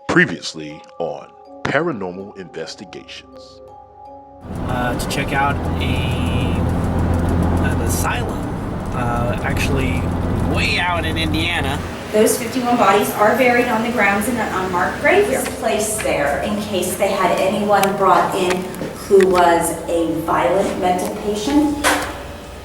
Previously on Paranormal Investigations. To check out an asylum, actually way out in Indiana. Those 51 bodies are buried on the grounds in an unmarked graveyard. Placed there in case they had anyone brought in who was a violent mental patient.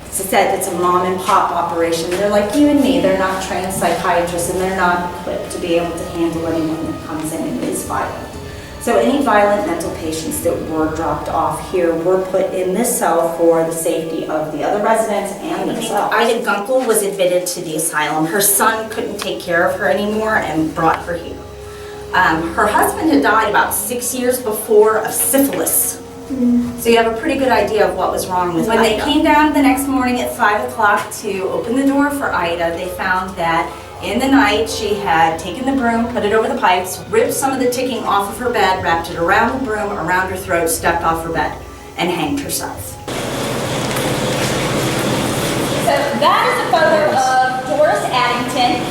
It's said it's a mom and pop operation. They're like you and me. They're not trained psychiatrists and they're not equipped to be able to handle anyone that comes in and is violent. So any violent mental patients that were dropped off here were put in this cell for the safety of the other residents and themselves. Ida Gunkel was admitted to the asylum. Her son couldn't take care of her anymore and brought her here. Her husband had died about 6 years before of syphilis. So you have a pretty good idea of what was wrong with Ida. When they came down the next morning at 5 o'clock to open the door for Ida, they found that in the night she had taken the broom, put it over the pipes, ripped some of the ticking off of her bed, wrapped it around the broom, around her throat, stepped off her bed, and hanged herself. So that is a photo of Doris Addington.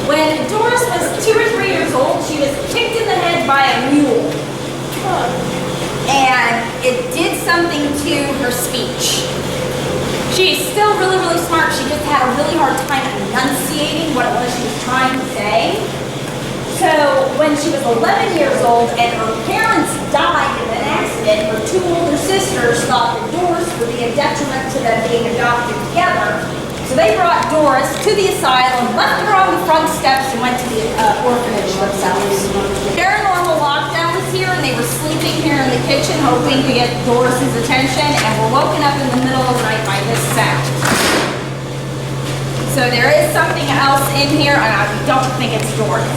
When Doris was 2 or 3 years old, she was kicked in the head by a mule. And it did something to her speech. She's still really, really smart. She just had a really hard time enunciating what it was she was trying to say. So when she was 11 years old and her parents died in an accident, her 2 older sisters thought that Doris would be a detriment to them being adopted together. So they brought Doris to the asylum, left her on the front steps, and went to the orphanage themselves. Paranormal lockdown was here, and they were sleeping here in the kitchen, hoping to get Doris's attention, and were woken up in the middle of the night by this sound. So there is something else in here, and I don't think it's Doris.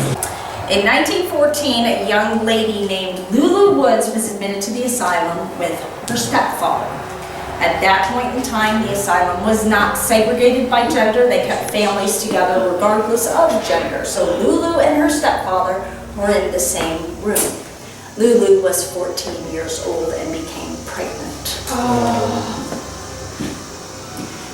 In 1914, a young lady named Lulu Woods was admitted to the asylum with her stepfather. At that point in time, the asylum was not segregated by gender. They kept families together regardless of gender. So Lulu and her stepfather were in the same room. Lulu was 14 years old and became pregnant.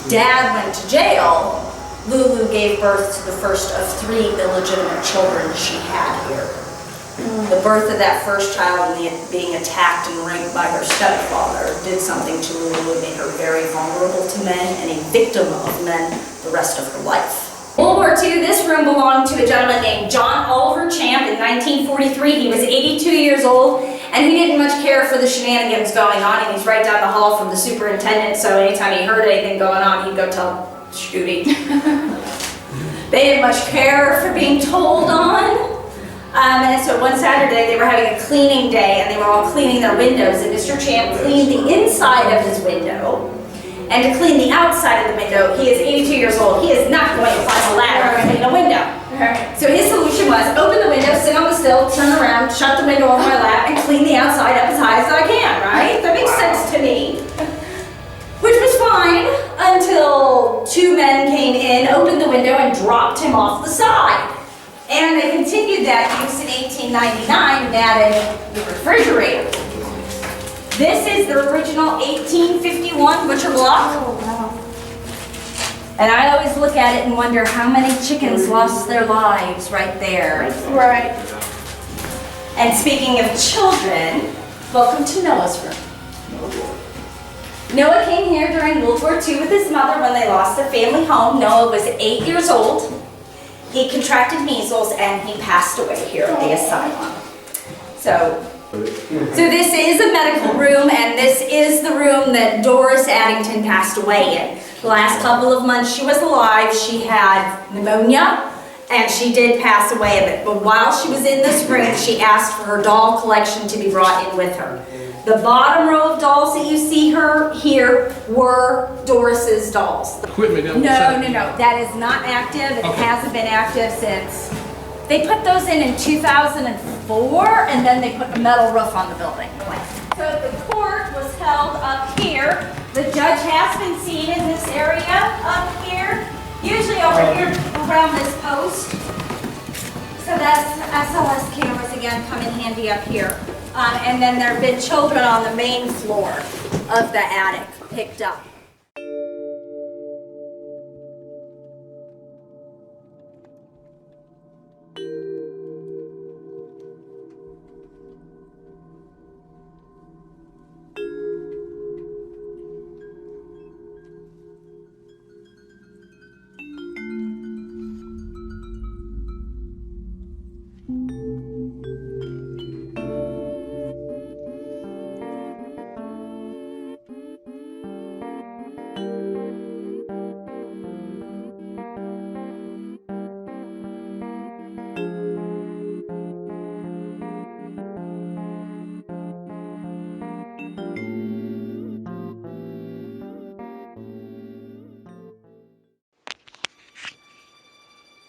Dad went to jail. Lulu gave birth to the first of 3 illegitimate children she had here. The birth of that first child and being attacked and raped by her stepfather did something to Lulu. It made her very vulnerable to men and a victim of men the rest of her life. World War II, this room belonged to a gentleman named John Oliver Champ in 1943. He was 82 years old and he didn't much care for the shenanigans going on. And he's right down the hall from the superintendent, so anytime he heard anything going on, he'd go tell Scooty. They didn't much care for being told on. And so one Saturday they were having a cleaning day and they were all cleaning their windows, and Mr. Champ cleaned the inside of his window. And to clean the outside of the window, he is 82 years old. He is not going to climb a ladder and clean a window. So his solution was open the window, sit on the sill, turn around, shut the window over my lap, and clean the outside up as high as I can, right? That makes sense to me. Which was fine until 2 men came in, opened the window, and dropped him off the side. And they continued that use in 1899 and added the refrigerator. This is the original 1851 butcher block. Oh, wow. And I always look at it and wonder how many chickens lost their lives right there. Right. And speaking of children, welcome to Noah's room. Noah came here during World War II with his mother when they lost their family home. Noah was 8 years old. He contracted measles and he passed away here at the asylum. So this is a medical room, and this is the room that Doris Addington passed away in. The last couple of months she was alive, she had pneumonia, and she did pass away of it. But while she was in this room, she asked for her doll collection to be brought in with her. The bottom row of dolls that you see her here were Doris's dolls. Equipment. No. That is not active. It hasn't been active since. They put those in 2004, and then they put a metal roof on the building. So the court was held up here. The judge has been seen in this area up here, usually over here around this post. So that's SLS cameras again come in handy up here. And then there have been children on the main floor of the attic picked up.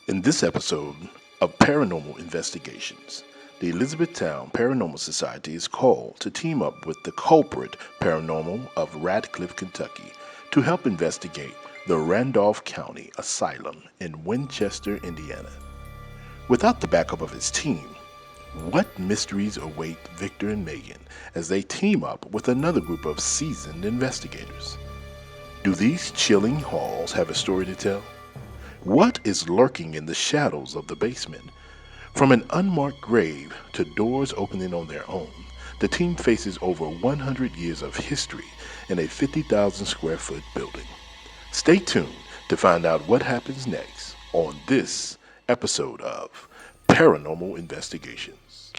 In this episode of Paranormal Investigations, the Elizabethtown Paranormal Society is called to team up with the culprit Paranormal of Radcliffe, Kentucky, to help investigate the Randolph County Asylum in Winchester, Indiana. Without the backup of his team, what mysteries await Victor and Megan as they team up with another group of seasoned investigators? Do these chilling halls have a story to tell? What is lurking in the shadows of the basement? From an unmarked grave to doors opening on their own, the team faces over 100 years of history in a 50,000 square foot building. Stay tuned to find out what happens next on this episode of Paranormal Investigations.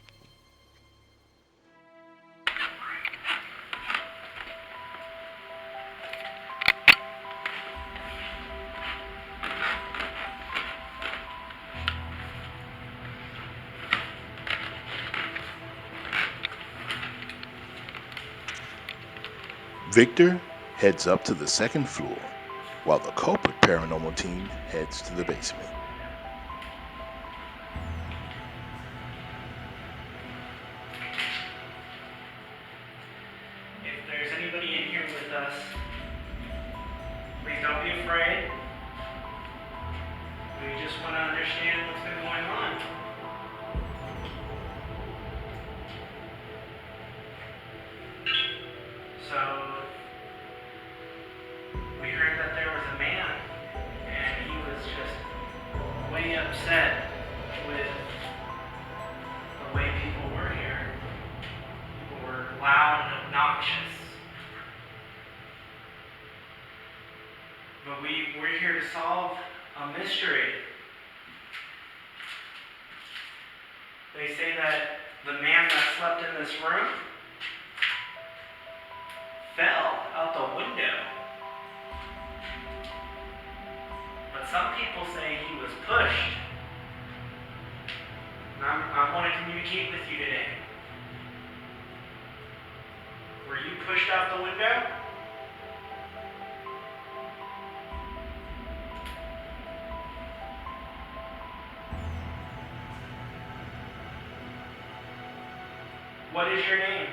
Victor heads up to the second floor, while the culprit paranormal team heads to the basement. If there's anybody in here with us, please don't be afraid. We just want to understand what's been going on. So, we heard that there was a man, and he was just way upset with the way people were here. People were loud and obnoxious. But we're here to solve a mystery. They say that the man that slept in this room fell out the window. But some people say he was pushed. And I want to communicate with you today. Were you pushed out the window? What is your name?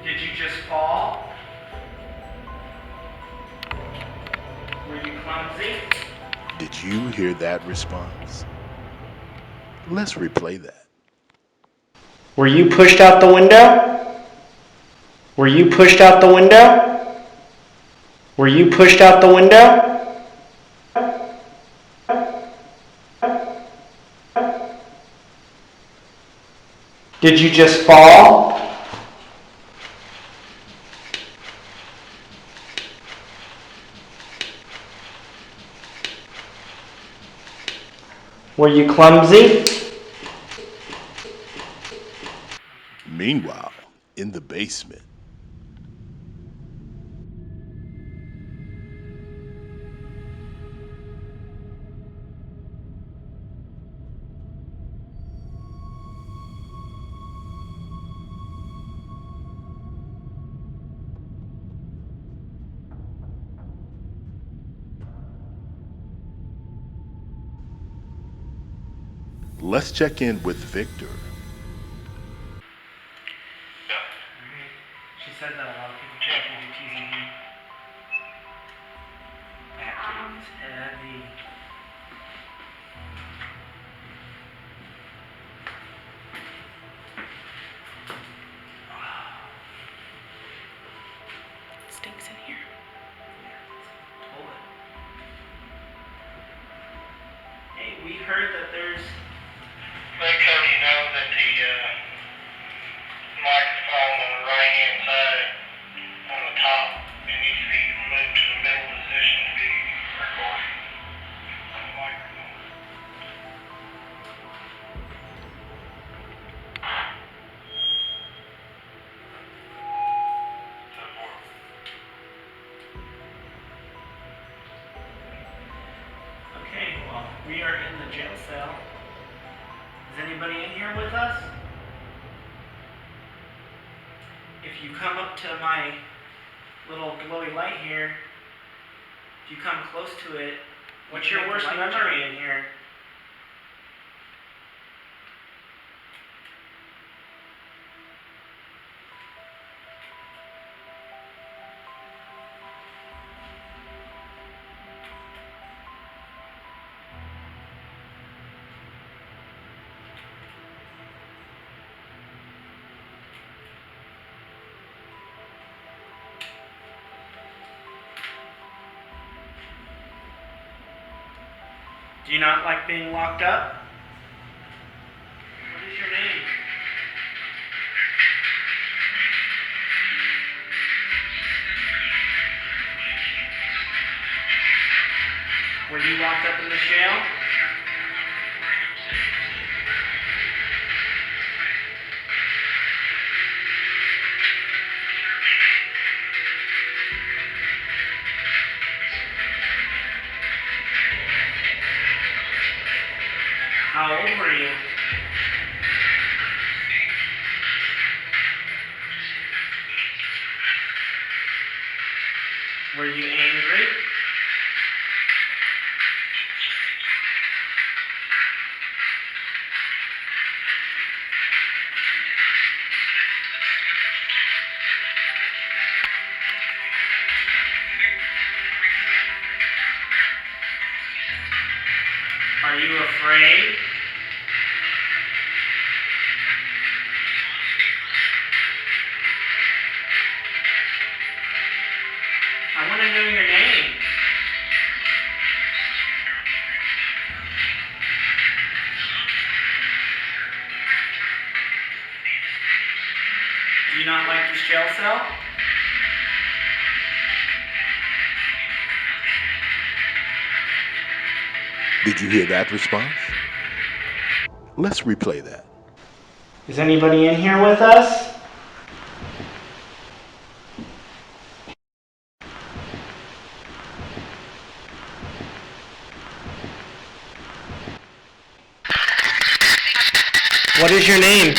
Did you just fall? Were you clumsy? Did you hear that response? Let's replay that. Were you pushed out the window? Were you pushed out the window? Were you pushed out the window? Did you just fall? Were you clumsy? Meanwhile, in the basement, let's check in with Victor. She said that a lot of people can't be accusing me. That is heavy. Stinks in here. Hold it. Hey, we heard that there's... Let Cody know that the microphone on the right-hand side on the top, it needs to be moved to the middle position to be recorded on the microphone. We are in the jail cell. Is anybody in here with us? If you come up to my little glowy light here, if you come close to it, what's your worst memory in here? Do you not like being locked up? What is your name? Were you locked up in the jail? How old were you? Were you angry? Are you afraid? I want to know your name. Do you not like this jail cell? Did you hear that response? Let's replay that. Is anybody in here with us? What is your name?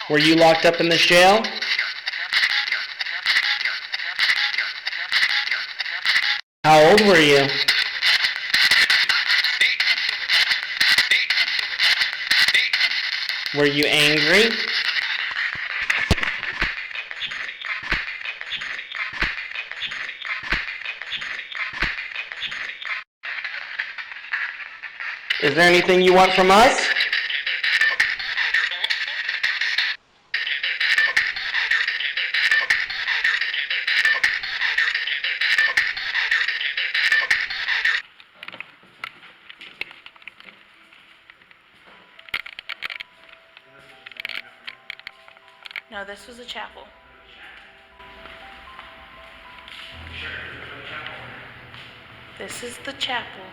Were you locked up in this jail? How old were you? Were you angry? Is there anything you want from us? No, this was a chapel. This is the chapel.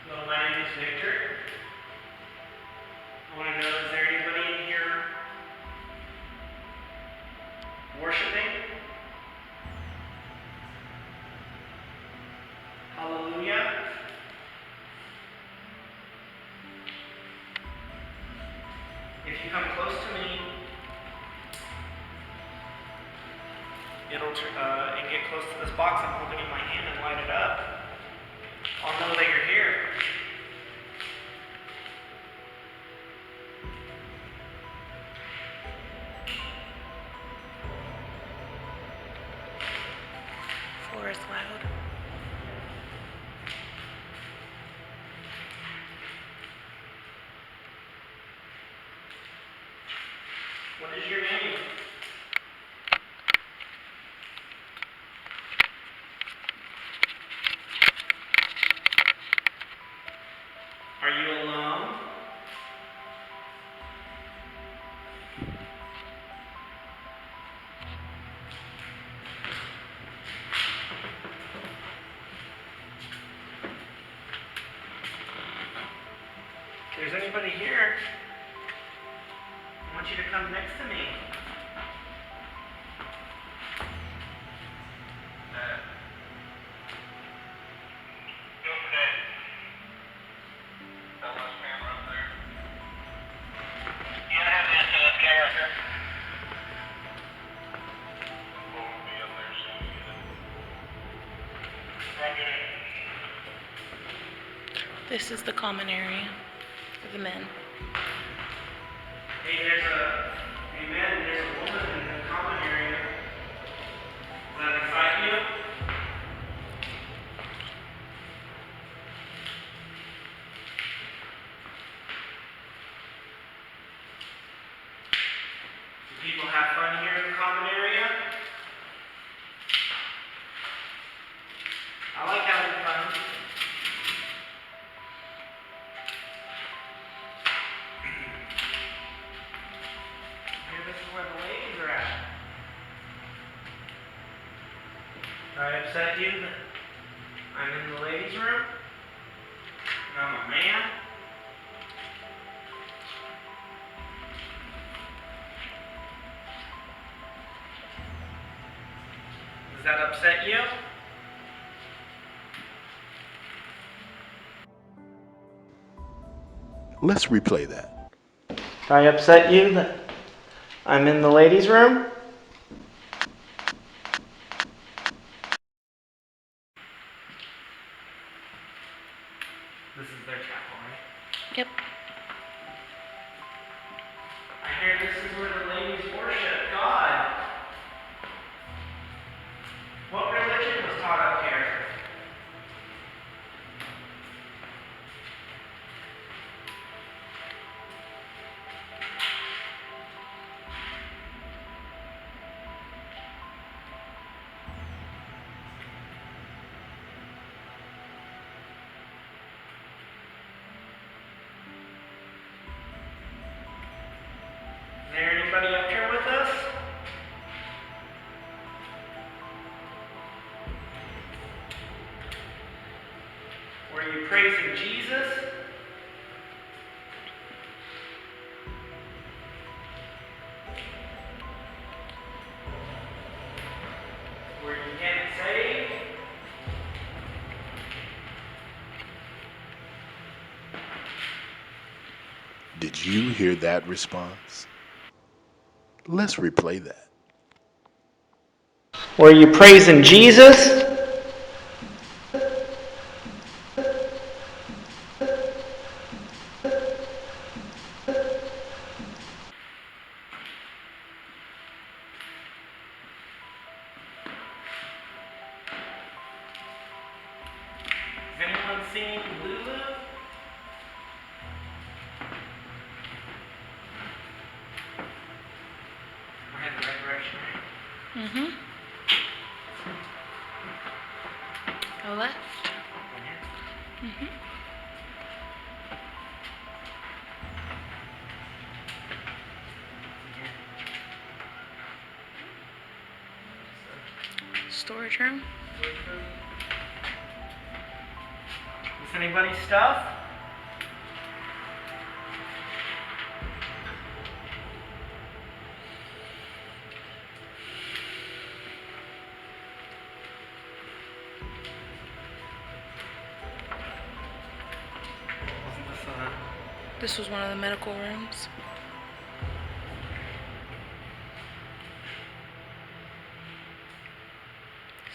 Hello, my name is Victor. I want to know, is there anybody in here worshiping? Hallelujah. If you come close to me, and get close to this box I'm holding in my hand and light it up, I'll know that you're here. Floor is loud. What is your name? Are you alone? If there's anybody here, I want you to come next to me. This is the common area for the men. Hey, there's a woman in the common area. Does that excite you? Do people have fun here in the common area? I like having fun. Here, this is where the ladies are at. Did I upset you that I'm in the ladies' room? And I'm a man? Does that upset you? Let's replay that. Did I upset you that I'm in the ladies' room? This is their chapel, right? Yep. I hear this is where the ladies worship God. What religion was taught up here? Is there anybody up here with us? Were you praising Jesus? Were you getting saved? Did you hear that response? Let's replay that. Were you praising Jesus? Has anyone seen Lulu? We're heading the right direction, right? Mm-hmm. Go left. Mm-hmm. Storage room. Is anybody's stuff? Wasn't this This was one of the medical rooms.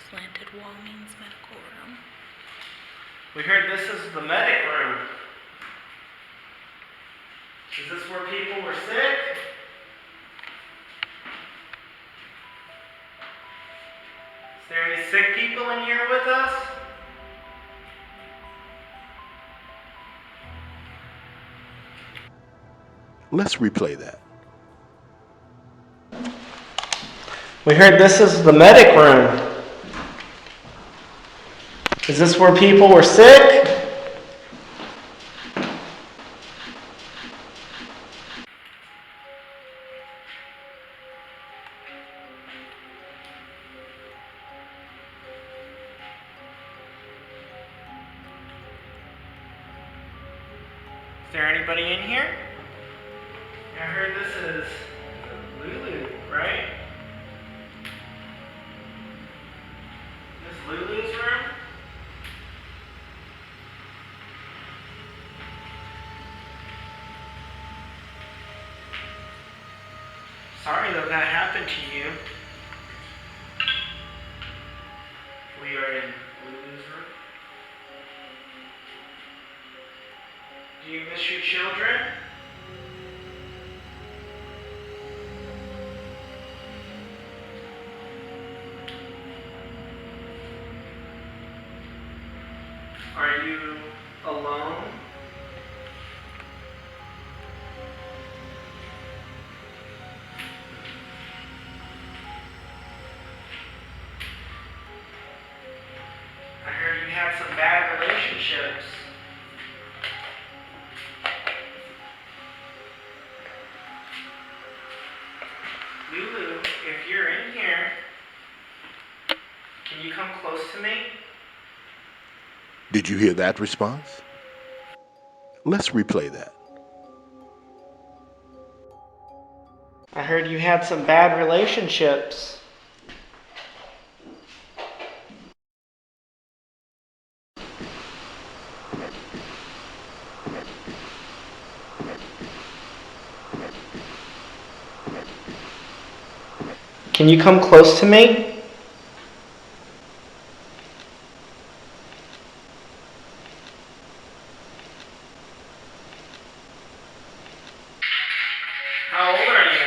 Slanted wall means medical room. We heard this is the medic room. Is this where people were sick? Is there any sick people in here with us? Let's replay that. We heard this is the medic room. Is this where people were sick? Is there anybody in here? I heard this is Lulu, right? This is Lulu's room? Sorry that that happened to you. We are in Lulu's room. Do you miss your children? Are you alone? I heard you had some bad relationships. Lulu, if you're in here, can you come close to me? Did you hear that response? Let's replay that. I heard you had some bad relationships. Can you come close to me? How old are you?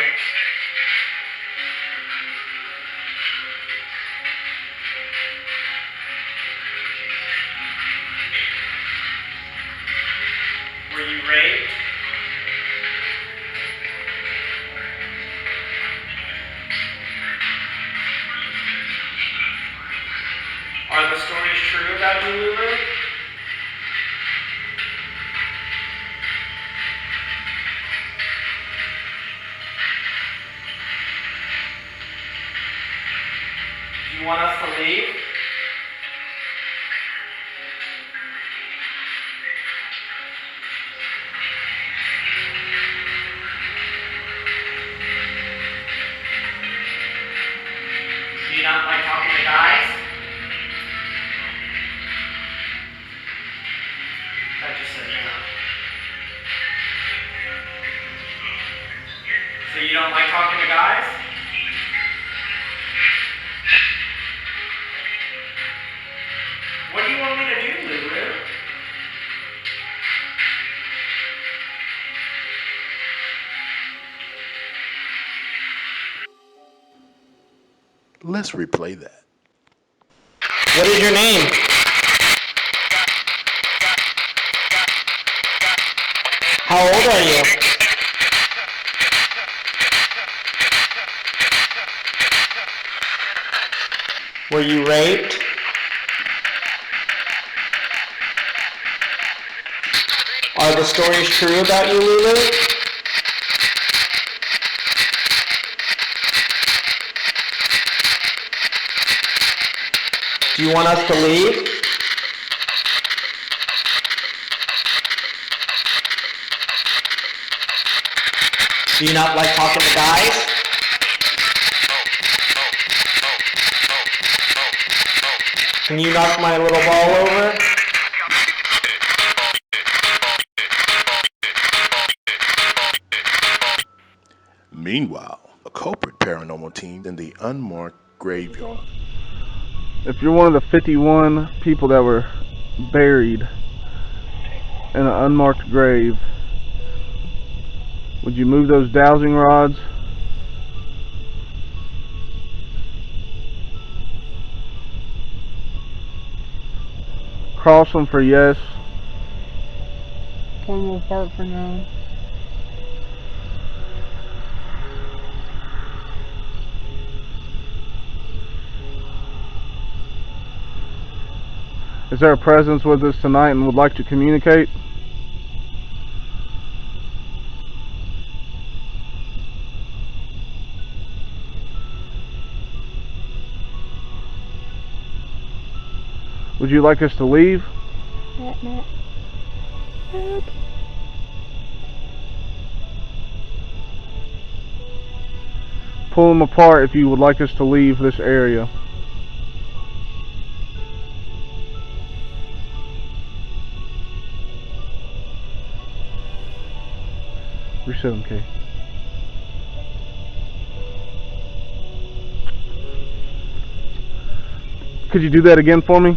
Were you raped? Are the stories true about you, Lulu? Do you want us to leave? Do you not like talking to guys? I just said no. So you don't like talking to guys? What do you want me to do, Lulu? Let's replay that. What is your name? How old are you? Were you raped? Are the stories true about you, Lulu? Do you want us to leave? Do you not like talking to guys? Can you knock my little ball over? Meanwhile, a culprit paranormal team in the unmarked graveyard. If you're one of the 51 people that were buried in an unmarked grave, would you move those dowsing rods? Cross them for yes. Pull them apart for now. Is there a presence with us tonight and would like to communicate? Would you like us to leave? Pull them apart if you would like us to leave this area. Reset them, Kay. Could you do that again for me?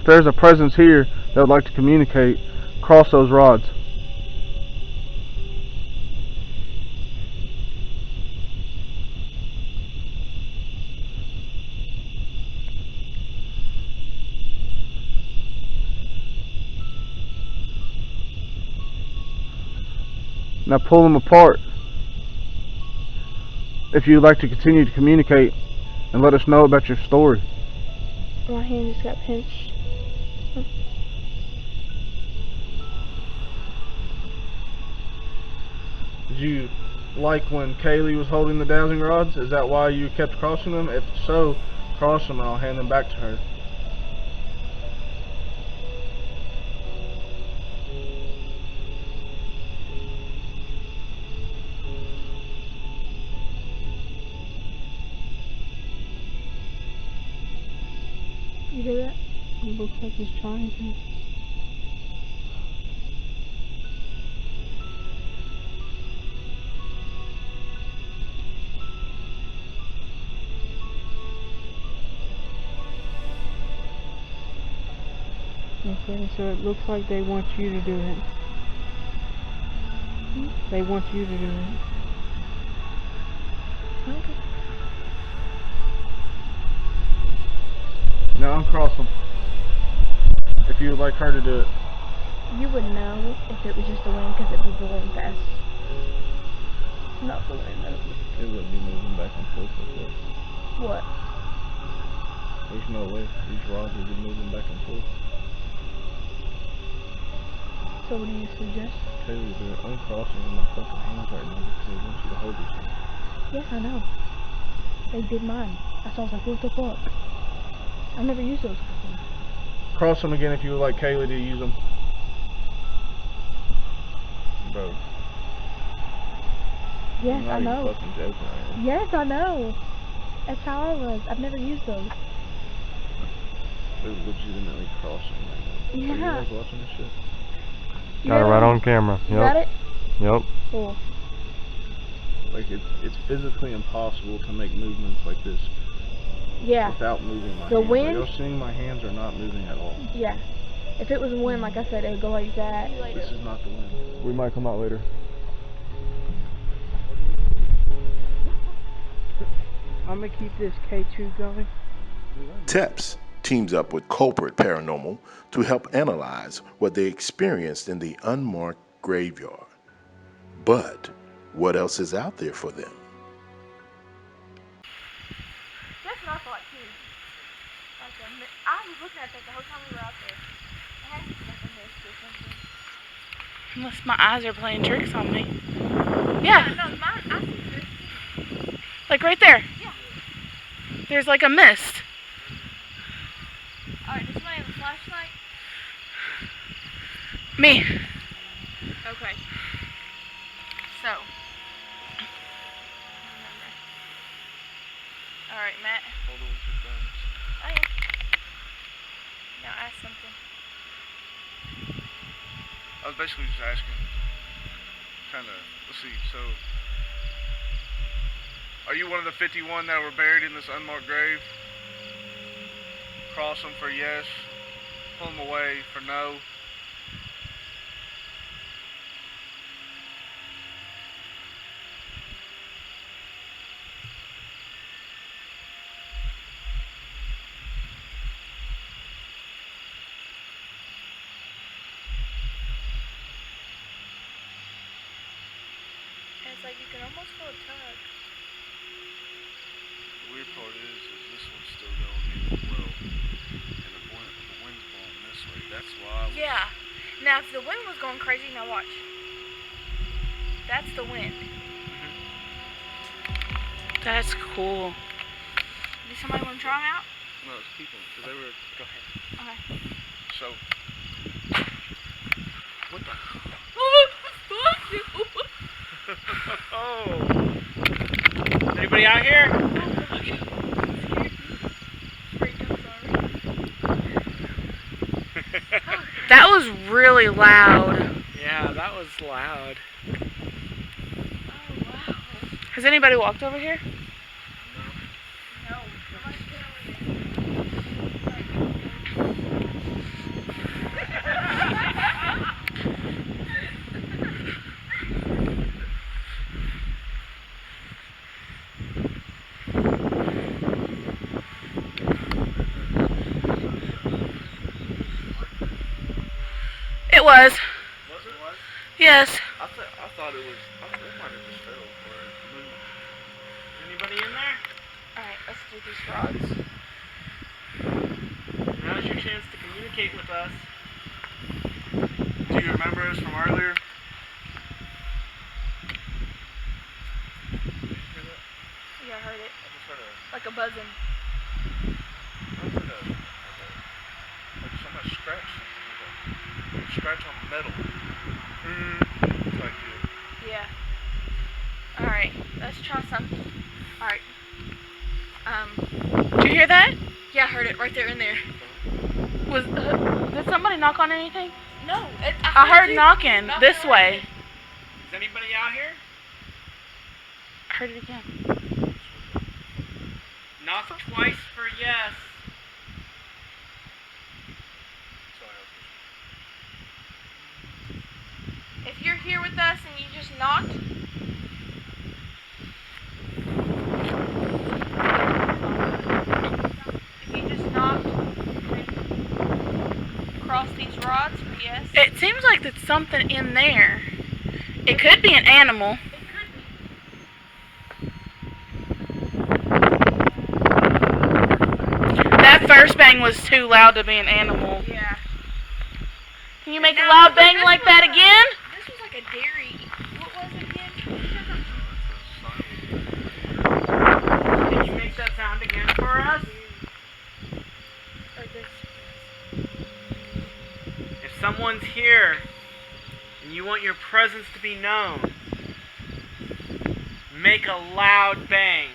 If there's a presence here that would like to communicate, cross those rods. Now pull them apart if you'd like to continue to communicate and let us know about your story. My hand just got pinched. Did you like when Kaylee was holding the dowsing rods? Is that why you kept crossing them? If so, cross them and I'll hand them back to her. You hear that? It looks like he's trying to. Okay, so it looks like they want you to do it. They want you to do it. Okay. Now uncross them. If you would like her to do it. You would know if it was just the wind because it'd be blowing fast. Not the wind, though. It would be moving back and forth like this. What? There's no way these rods would be moving back and forth. So what do you suggest? Kaylee, they're uncrossing in my fucking hands right now because they want you to hold these things. Yes, I know. They did mine. So I was like, what the fuck? I've never used those before. Cross them again if you would like Kaylee to use them. Bro. Yes, I'm not I even know. fucking joking right now. Yes, I know. That's how I was. I've never used those. They're legitimately crossing right now. Yeah. Are you guys watching this shit? Got it right on camera. You got it? Yep. Cool. Like it's physically impossible to make movements like this Yeah. without moving my The hands. wind? Are y'all seeing my hands are not moving at all? Yeah. If it was wind, like I said, it would go like that. This is not the wind. We might come out later. I'm gonna keep this K2 going. TEPS teams up with Culprit Paranormal to help analyze what they experienced in the unmarked graveyard. But what else is out there for them? That's what I thought too. I was looking at that the whole time we were out there. It has to be like a mist or something. Unless my eyes are playing tricks on me. Yeah. No, mine, I see this. Like right there. Yeah. There's like a mist. Alright, does somebody have a flashlight? Me. Okay. So. Alright, Matt. Hold on with your thumbs. Oh, yeah. Now ask something. I was basically just asking, let's see, so, are you one of the 51 that were buried in this unmarked grave? Cross them for yes, pull them away for no. And it's like you can almost feel a tug. The weird part is this one's still going in as well, and the wind's blowing this way. That's why. Yeah. Now, if the wind was going crazy, now watch. That's the wind. That's cool. Did somebody want to try them out? No, it's people, because they were. Go ahead. Okay. So. What the? Oh. Anybody out here? That was really loud. Yeah, that was loud. Oh, wow. Has anybody walked over here? No. It was. Was it? Was? Yes. I thought it was. It might have just fell or moved. Anybody in there? Alright, let's do these rods. Now's your chance to communicate with us. Do you remember us from earlier? Did you hear that? Yeah, I heard it. I just heard Like a buzzing. like somebody scratched something. Like a scratch on metal. Like it. Yeah. Alright, let's try something. Alright. Did you hear that? Yeah, I heard it right there in there. Did somebody knock on anything? No, I heard knocking this way. Is anybody out here? I heard it again. Knock twice for yes. If you're here with us and you just knocked, across these rods for yes. It seems like there's something in there. It could be an animal. That first bang was too loud to be an animal. Yeah. Can you make a loud bang like that again? This was like a dairy. What was it again? Can you make that sound again for us? Or this. If someone's here and you want your presence to be known, make a loud bang.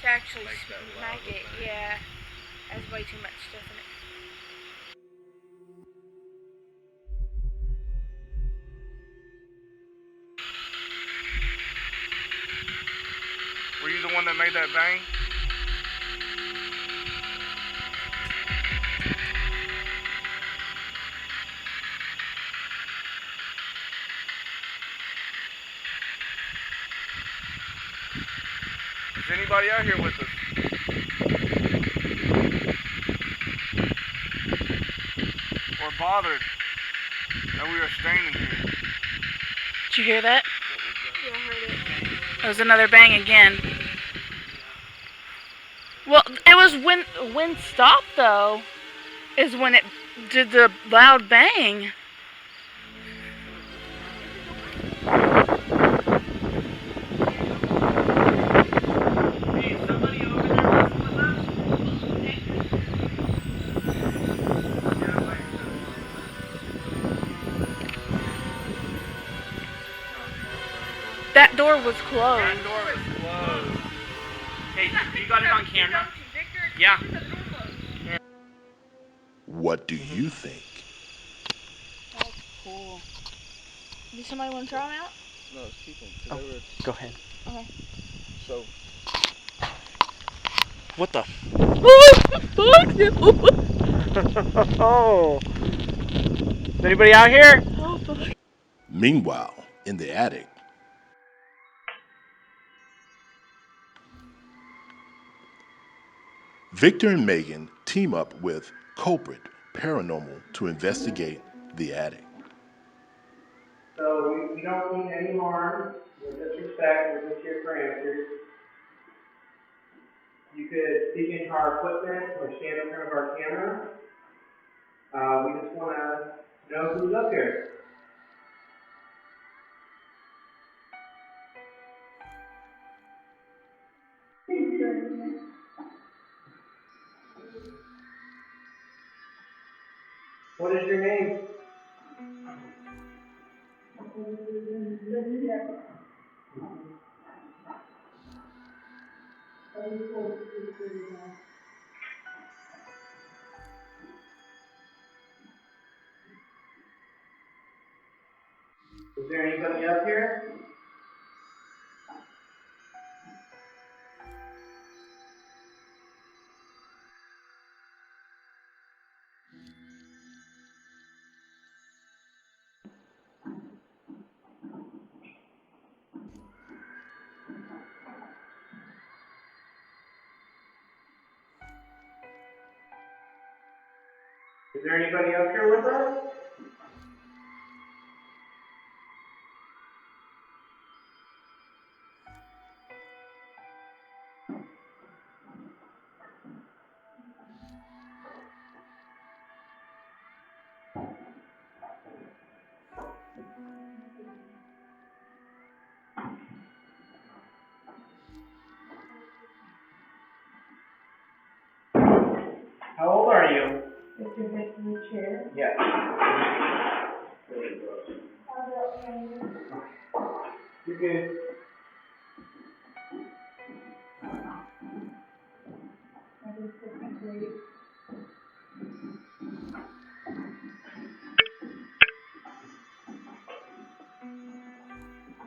To actually smack it, yeah. That's way too much stuff in it. Were you the one that made that bang? Is anybody out here with us? Or bothered that we are standing here? Did you hear that? Yeah, I heard it. It was another bang again. Well, it was when the wind stopped, though, is when it did the loud bang. Hey, is somebody over there messing with us? That door was closed. That door was closed. Hey, you got it on camera? Yeah. What do you think? That's cool. Does somebody want to throw them out? No, let's keep them. Go ahead. Okay. So. What the? Oh. Is anybody out here? Meanwhile, in the attic, Victor and Megan team up with Culprit Paranormal to investigate the attic. So we don't mean any harm, or disrespect, we're just here for answers. You could speak into our equipment or stand in front of our camera. We just want to know who's up here. What is your name? Is there anybody up here? there anybody up here with us? How old are you? If you're making the chair. Yeah. You're good. I just took my break.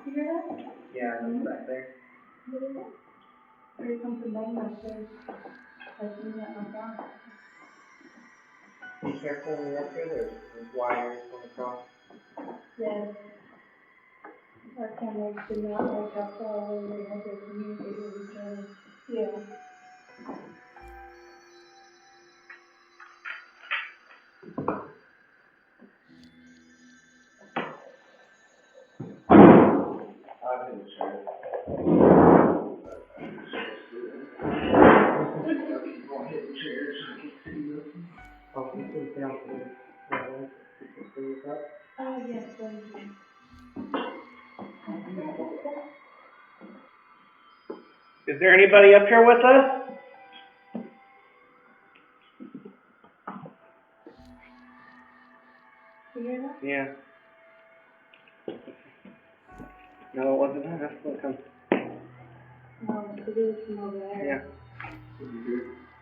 You hear that? Yeah, that's back there. There's something banging upstairs. I seen that in my car. Be careful when you're up here, there's wires going across. Yes. Our cameras did not like how far away they had to communicate with each other. Yeah. I've been sure. Oh, he sits downstairs. Oh, yes, thank you. Is there anybody up here with us? You hear that? Yeah. No, it wasn't that. That's what comes. No, it is from over there. Yeah.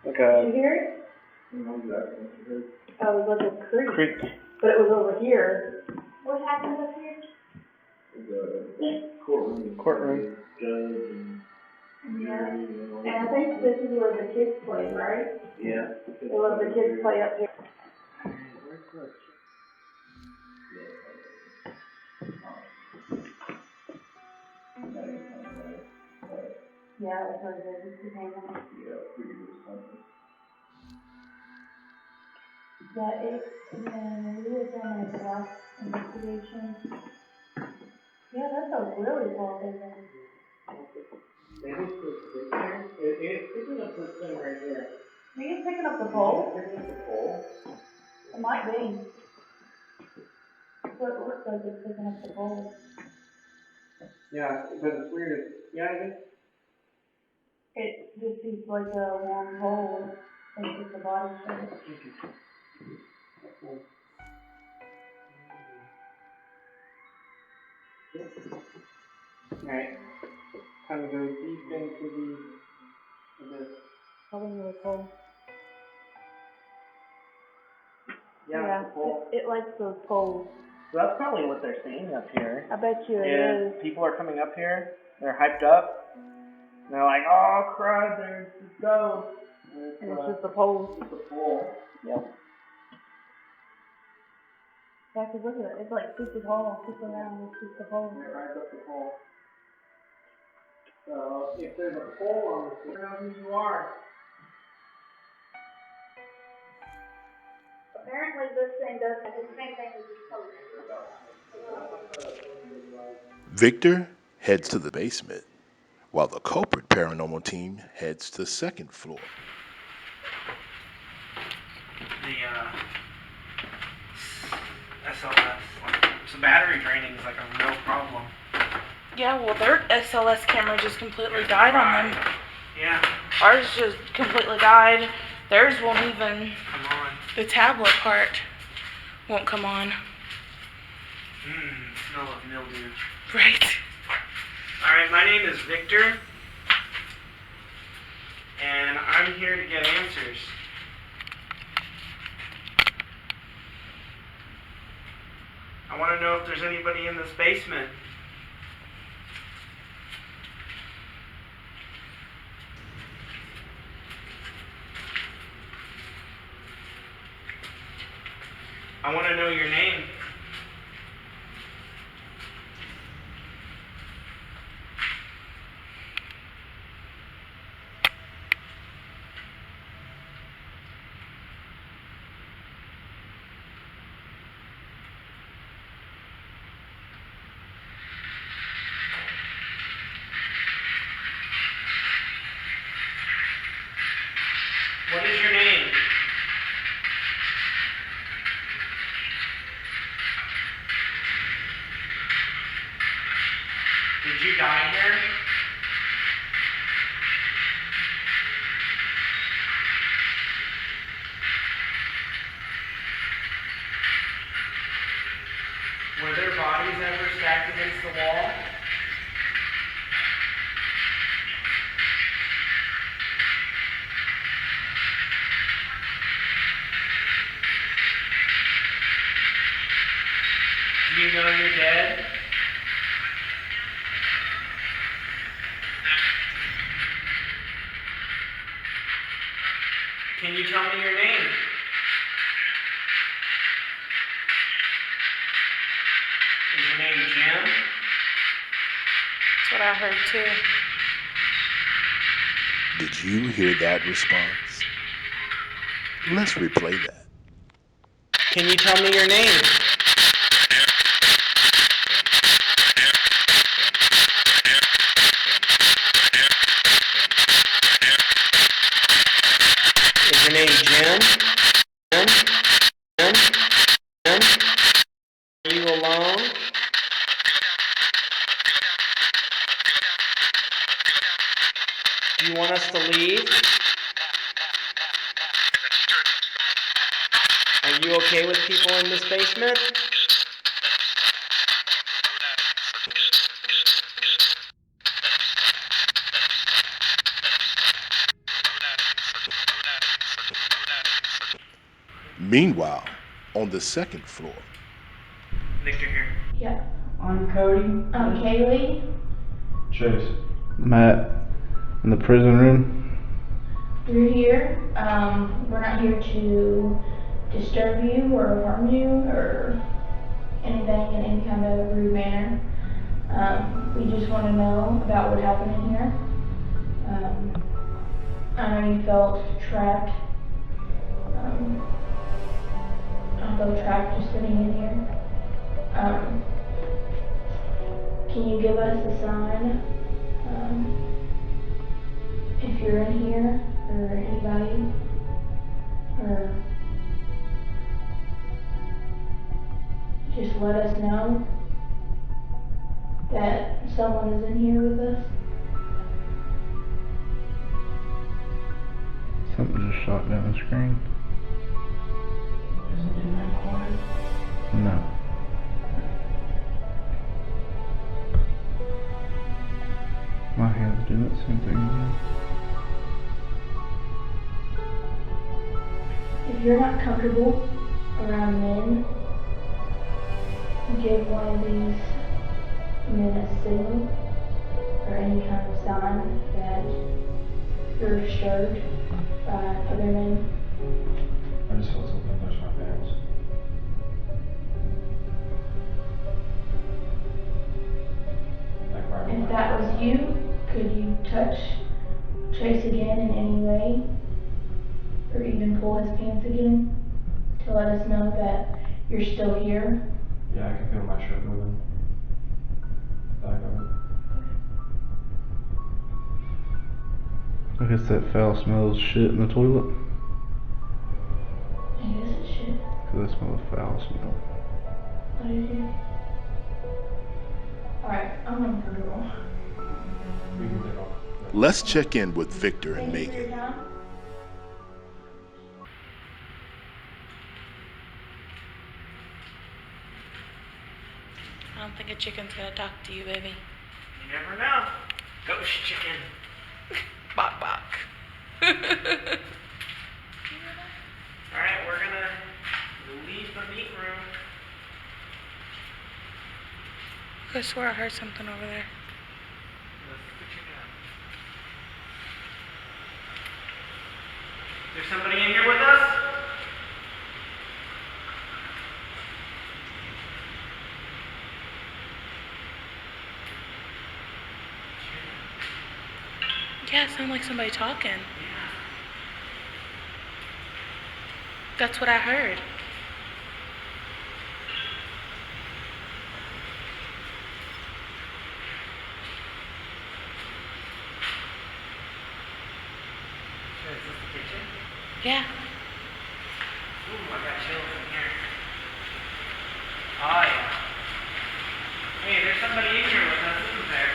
Like Did you a hear it? Oh, it was like a creek. creek. But it was over here. What happened up here? Courtroom. Yeah. And I think this is where the kids play, right? Yeah. They let the kids play up here. Yeah, that's what it is. It's the name of it. When we were filming the last investigation. Yeah, that's a really well taken. It's picking up this thing right here. I think it's picking up the pole. Picking up the pole. It might be. That's what it looks like, it's picking up the pole. Yeah, but it's weird. Yeah, it is. It just seems like a long pole. It's just a body shape. Right. Kind of goes deep into the abyss. Probably really cool. Yeah, the pole. It likes those poles. So that's probably what they're saying up here. I bet you it is. People are coming up here, they're hyped up, and they're like, oh crud, there's this ghost. And it's just a pole. It's a pole. Yep. Yeah, 'cause look at it. It's like super tall, super round, it's just a pole. And it rides up the pole. So if there's a pole on the floor, know who you are. Apparently this thing does the same thing as this post. Victor heads to the basement, while the culprit paranormal team heads to the second floor. The SLS, so battery draining is like a real problem. Yeah, well, their SLS camera just completely died on them. Yeah. Ours just completely died. Theirs won't even. Come on. The tablet part won't come on. Smell of mildew. Right. Alright, my name is Victor, and I'm here to get answers. I want to know if there's anybody in this basement. I want to know your name. Did you die here? Were their bodies ever stacked against the wall? Do you know you're dead? Can you tell me your name? Is your name Jim? That's what I heard too. Did you hear that response? Let's replay that. Can you tell me your name? Is your name Jim? Jim? Jim? Jim? Are you alone? Do you want us to leave? Are you okay with people in this basement? Meanwhile, on the second floor, Victor here. Yeah. I'm Cody. I'm Kaylee. Chase. Matt, in the prison room. We're here. We're not here to disturb you or harm you or anything in any kind of rude manner. We just want to know about what happened in here. I know you felt trapped. I felt trapped just sitting in here. Can you give us a sign if you're in here or anybody, or just let us know that someone is in here with us? Something just shot down the screen. Is it in that corner? No. My hand's doing that same thing again. If you're not comfortable around men, give one of these men a signal or any kind of sign that you're disturbed by other men. I just felt something touch my pants. Like right on If my that was you, could you touch Chase again in any way? Or even pull his pants again to let us know that you're still here? Yeah, I can feel my shirt moving. Back of it. I guess that foul smells shit in the toilet. I guess it should. Cause I smell a foul smell. What did you? Alright, I'm uncomfortable. We can take off. let's check in with Victor and Thank you for your Megan. time. I don't think a chicken's gonna talk to you, baby. You never know. Ghost chicken. Bok bok. Alright, we're gonna leave the meat room. I swear I heard something over there. Let's go check it out. Is there somebody in here with us? Yeah, it sounded like somebody talking. Yeah. That's what I heard. Is this the kitchen? Yeah. Ooh, I got chills in here. Oh yeah. Hey, there's somebody in here with us, isn't there?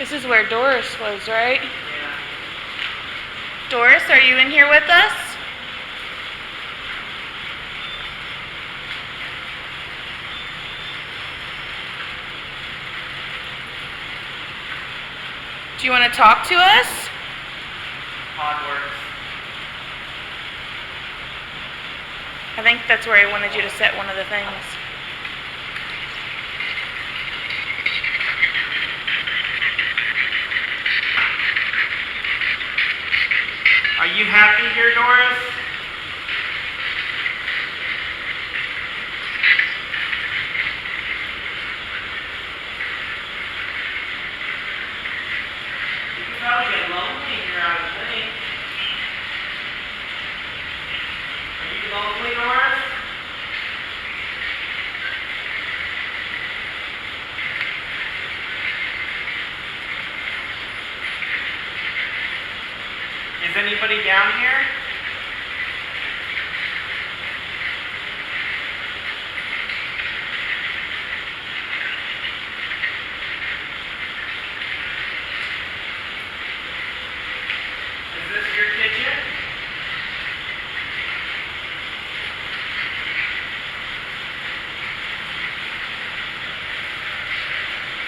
This is where Doris was, right? Yeah. Doris, are you in here with us? Do you want to talk to us? Pod works. I think that's where he wanted you to set one of the things. Are you happy here, Doris? You can probably get lonely here, I would think. Are you lonely, Doris? Is anybody down here? Is this your kitchen?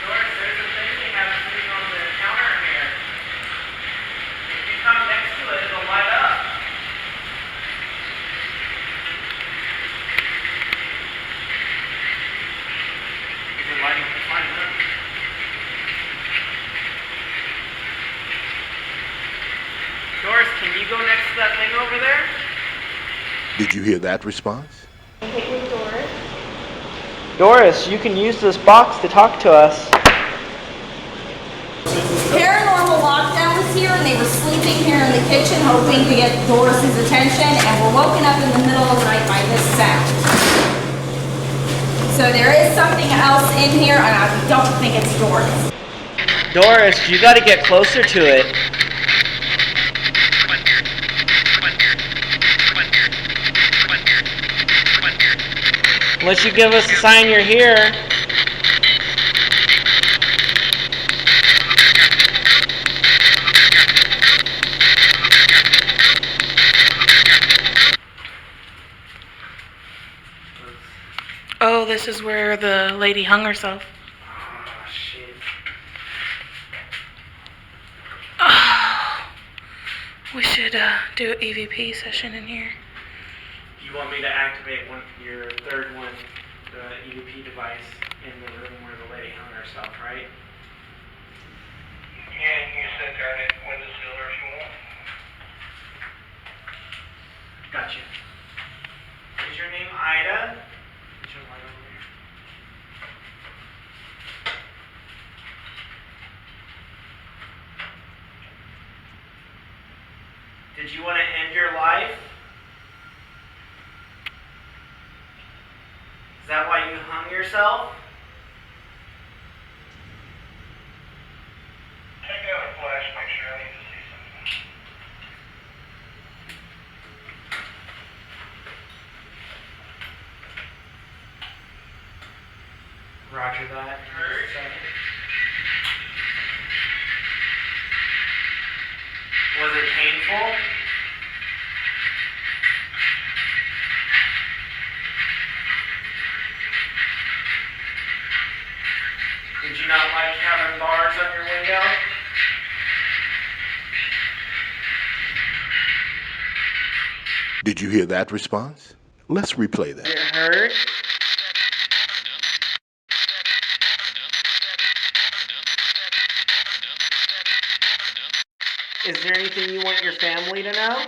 Doris, there's a thing they have sitting on the counter here. If you come next to it, it'll light up. Is it lighting? It's lighting up. Doris, can you go next to that thing over there? Did you hear that response? Doris, you can use this box to talk to us. Paranormal lockdown was here and they were sleeping here in the kitchen hoping to get Doris's attention and were woken up in the middle of the night by this sound. So there is something else in here and I don't think it's Doris. Doris, you gotta get closer to it. Unless you give us a sign you're here. Oh, this is where the lady hung herself. Oh, shit. Oh, we should do an EVP session in here. You want me to activate your third one, the EVP device, in the room where the lady hung herself, right? Yeah, you can sit there and window sealer if you want. Gotcha. Is your name Ida? Get your light over here. Did you want to end your life? Is that why you hung yourself? Take out a flash, make sure I need to see something. Roger that. Just a second. Was it painful? Did you not like having bars on your window? Did you hear that response? Let's replay that. Did it hurt? Is there anything you want your family to know?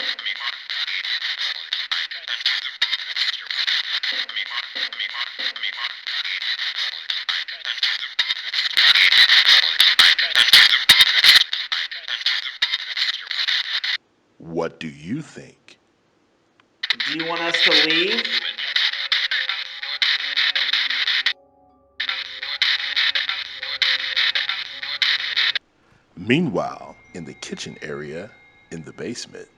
What do you think? Do you want us to leave? Meanwhile, in the kitchen area in the basement,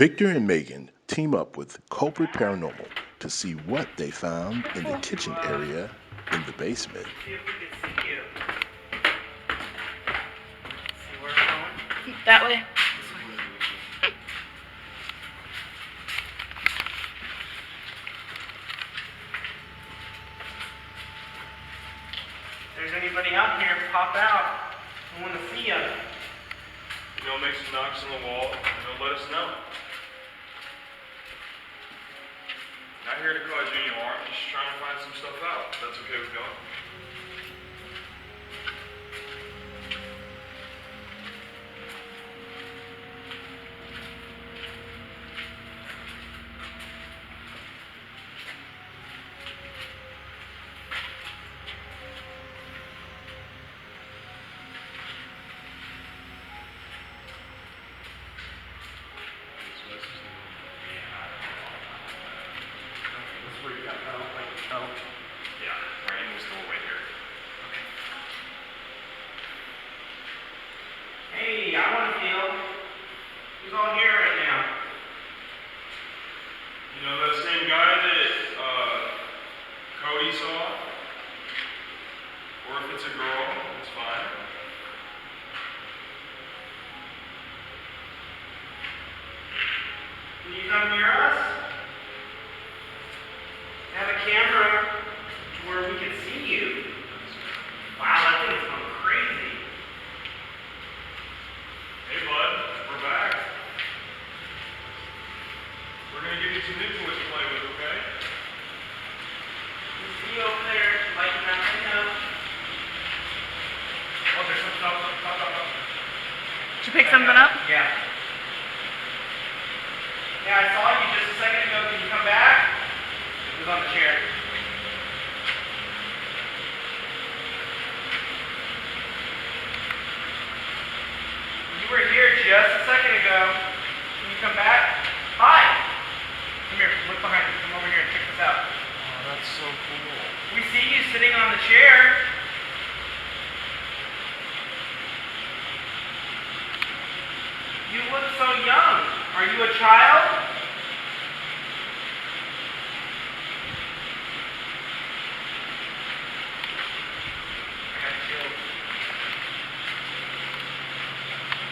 Victor and Megan team up with Culprit Paranormal to see what they found in the kitchen area in the basement. See if we can see you. See where we're going? That way. If there's anybody out here, pop out. I want to see you. Make some knocks on the wall, and let us know. Not here to cause you any harm, just trying to find some stuff out. If that's okay with y'all. Hey, I want to feel. Who's all here right now? That same guy that Cody saw? Or if it's a girl, it's fine. Can you come near us? Have a camera to where we can see you. Wow, that thing's going crazy. Hey bud, we're back. We're gonna give you some new toys to play with, okay? We see you over there, lighting that window. Oh, there's some stuff. Did you pick something up? Yeah. Yeah, I saw you just a second ago. Can you come back? It was on the chair. You were here just a second ago. Can you come back? Hi. Come here. Look behind you. Come over here and check this out. Oh, that's so cool. We see you sitting on the chair. You look so young. Are you a child?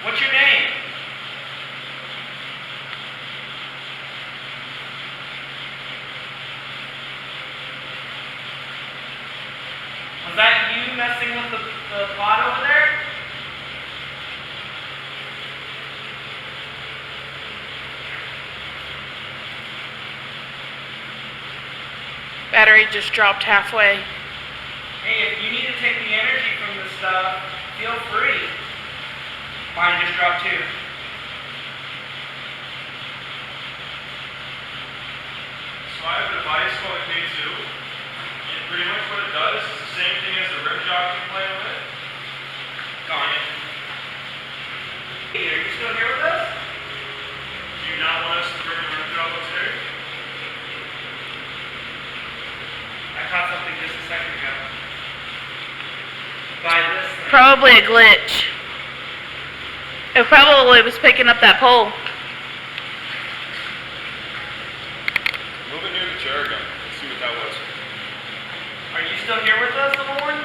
What's your name? Was that you messing with the pot over there? Battery just dropped halfway. Hey, if you need to take the energy from this stuff, feel free. Mine just dropped too. So I have a device called a K2. And pretty much what it does is the same thing as the rim jock you play with. Gone it. Hey, are you still here with us? Do you not want us to bring the rim jock upstairs? I caught something just a second ago. By this thing. Probably a glitch. It probably was picking up that pole. Move it near the chair again. Let's see what that was. Are you still here with us, Lauren?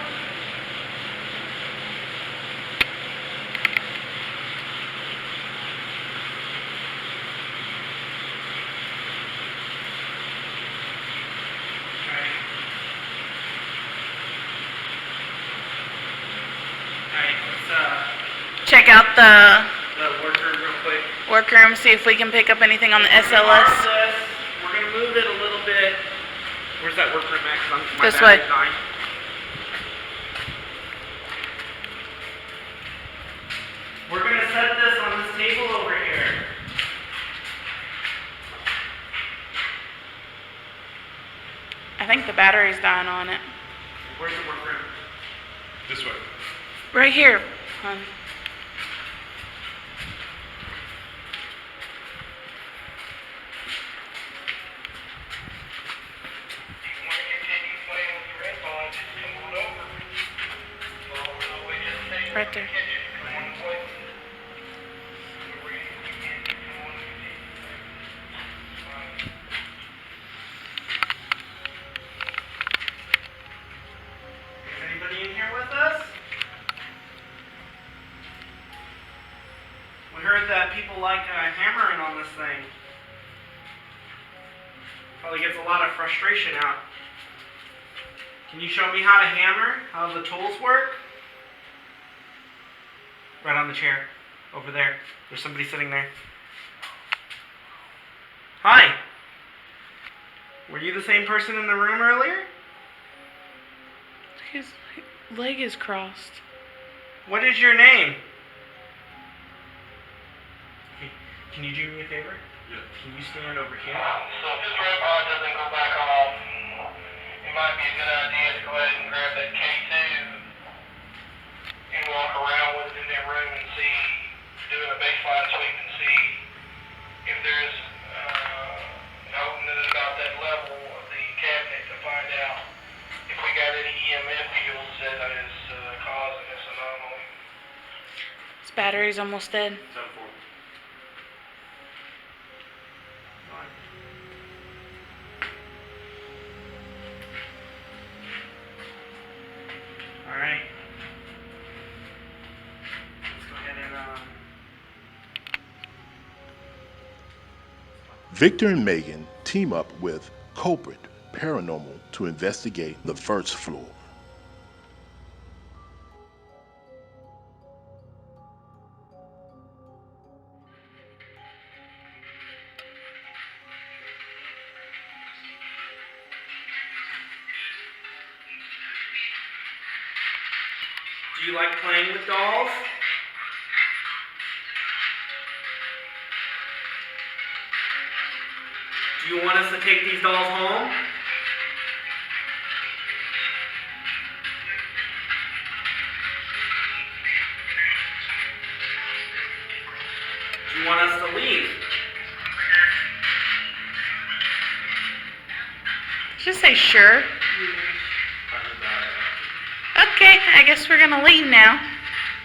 Check out the workroom real quick. workroom, see if we can pick up anything on the SLS. We're going to move it a little bit. Where's that workroom at? 'Cause my This way. battery's dying. We're going to set this on this table over here. I think the battery's dying on it. Where's the workroom? This way. Right here, hon. Right there. like hammering on this thing. Probably gets a lot of frustration out. Can you show me how to hammer? How the tools work? Right on the chair. Over there. There's somebody sitting there. Hi. Were you the same person in the room earlier? His leg is crossed. What is your name? Hey, can you do me a favor? Yeah. Can you stand over here? So if this robot doesn't go back off, it might be a good idea to go ahead and grab that K2 and walk around with it in that room and see, doing a baseline sweep and see if there's an opening at about that level of the cabinet to find out if we got any EMF fields that is causing this anomaly. His battery's almost dead. 10-4. All right. Let's go ahead and Victor and Megan team up with Culprit Paranormal to investigate the first floor. do you like playing with dolls? Do you want us to take these dolls home? Do you want us to leave? Just say sure. Okay, I guess we're gonna leave now.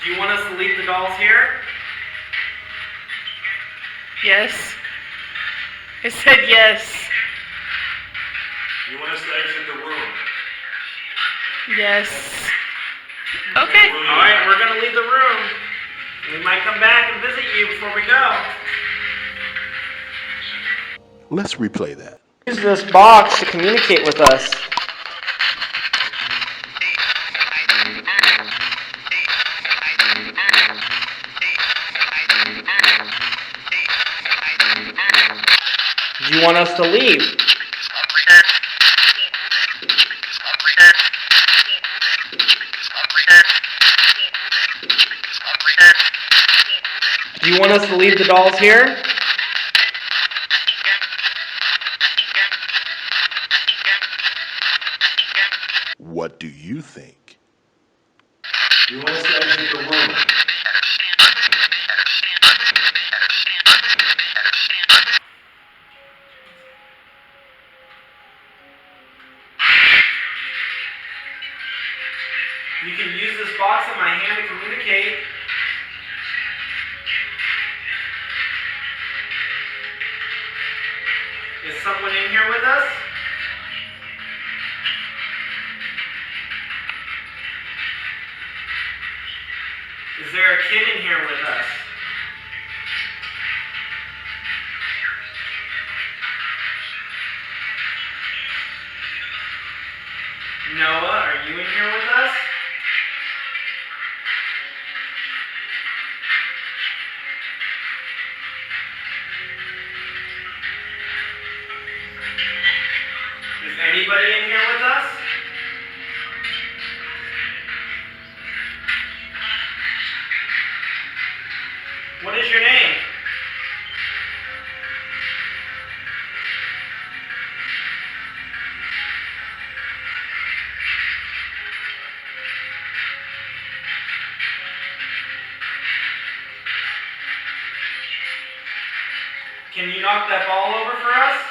Do you want us to leave the dolls here? Yes. It said yes. You want us to exit the room? Yes. Okay. Alright, we're gonna leave the room. We might come back and visit you before we go. Let's replay that. Use this box to communicate with us. Do you want us to leave? Do you want us to leave the dolls here? What do you think? You want us to exit the room? You can use this box in my hand to communicate. Is someone in here with us? Is there a kid in here with us? Noah, are you in here with us? Is anybody in here with us? What is your name? Can you knock that ball over for us?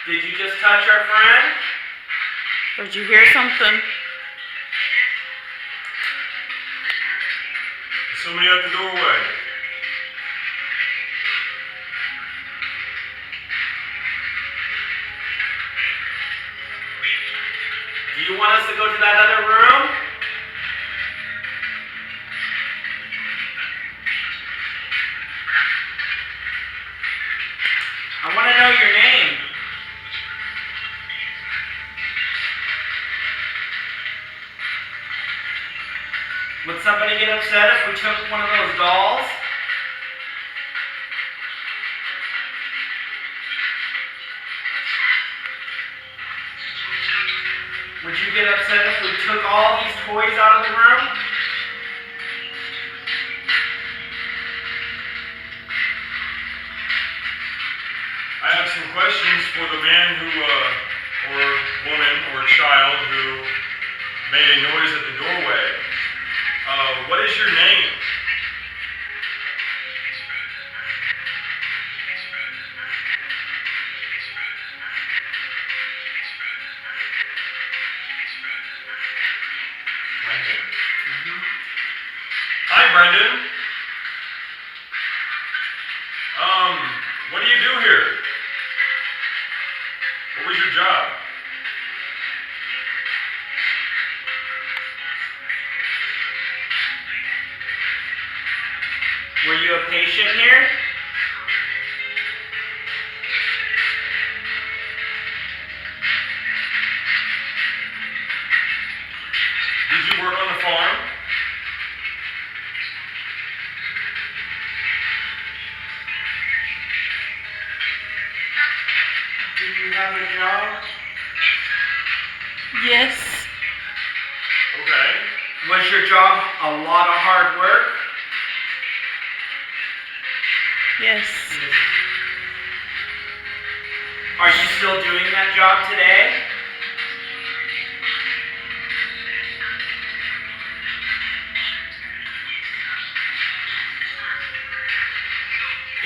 Did you just touch our friend? Or did you hear something? There's somebody at the doorway. Do you want us to go to that other room? somebody get upset if we took one of those dolls? Would you get upset if we took all these toys out of the room? I have some questions for the man who, or woman, or child who made a noise at the doorway. What is your name? Brendan. Hi, Brendan. What do you do here? What was your job? Were you a patient here? Did you work on the farm? Do you have a job? Yes. Okay. Was your job a lot of hard work? Yes. Are you still doing that job today?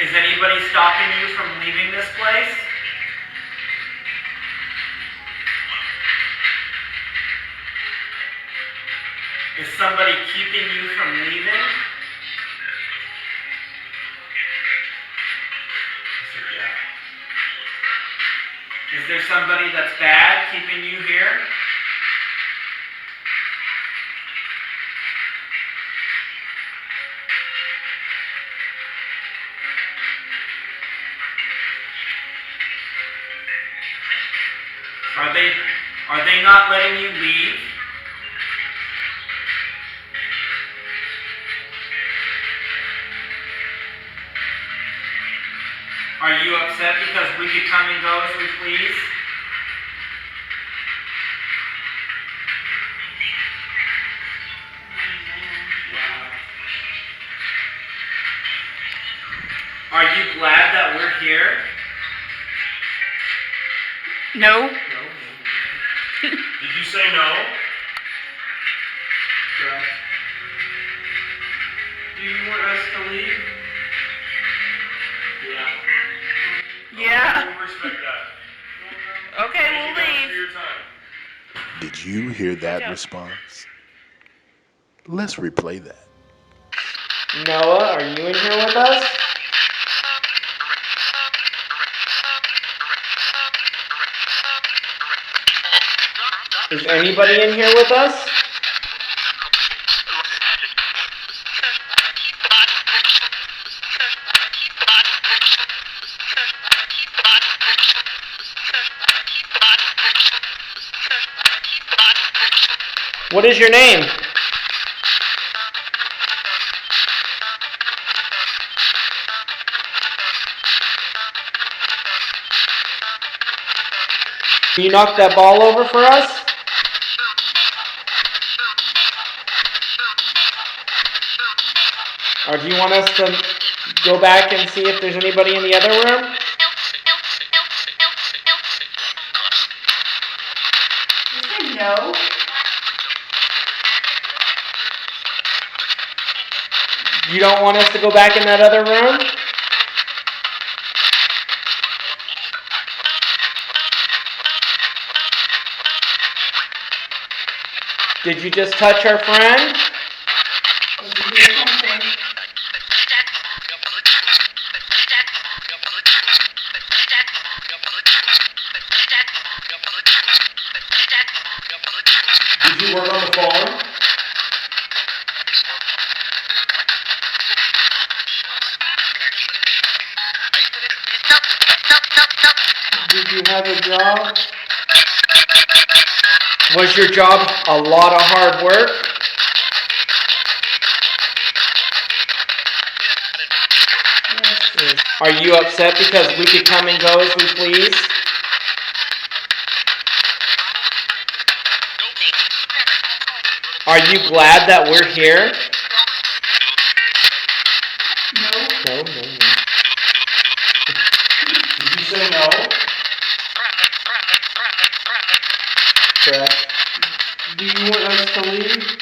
Is anybody stopping you from leaving this place? Is somebody keeping you from leaving? I said, yeah. Is there somebody that's bad keeping you here? Are they not letting you leave? Are you upset because we could come and go as we please? Are you glad that we're here? No. Did you say no? Correct. Do you want us to leave? Yeah. Yeah. We'll respect that. Okay, Thank we'll you guys for leave. your time. Did you hear that job. response? Let's replay that. Noah, are you in here with us? Is anybody in here with us? What is your name? Can you knock that ball over for us? Or do you want us to go back and see if there's anybody in the other room? You say no? You don't want us to go back in that other room? Did you just touch our friend? Did you hear something? Did you work on the farm? Did you have a job? Was your job a lot of hard work? Are you upset because we could come and go as we please? Are you glad that we're here? No. Did you say no? Correct. Do you want us to leave?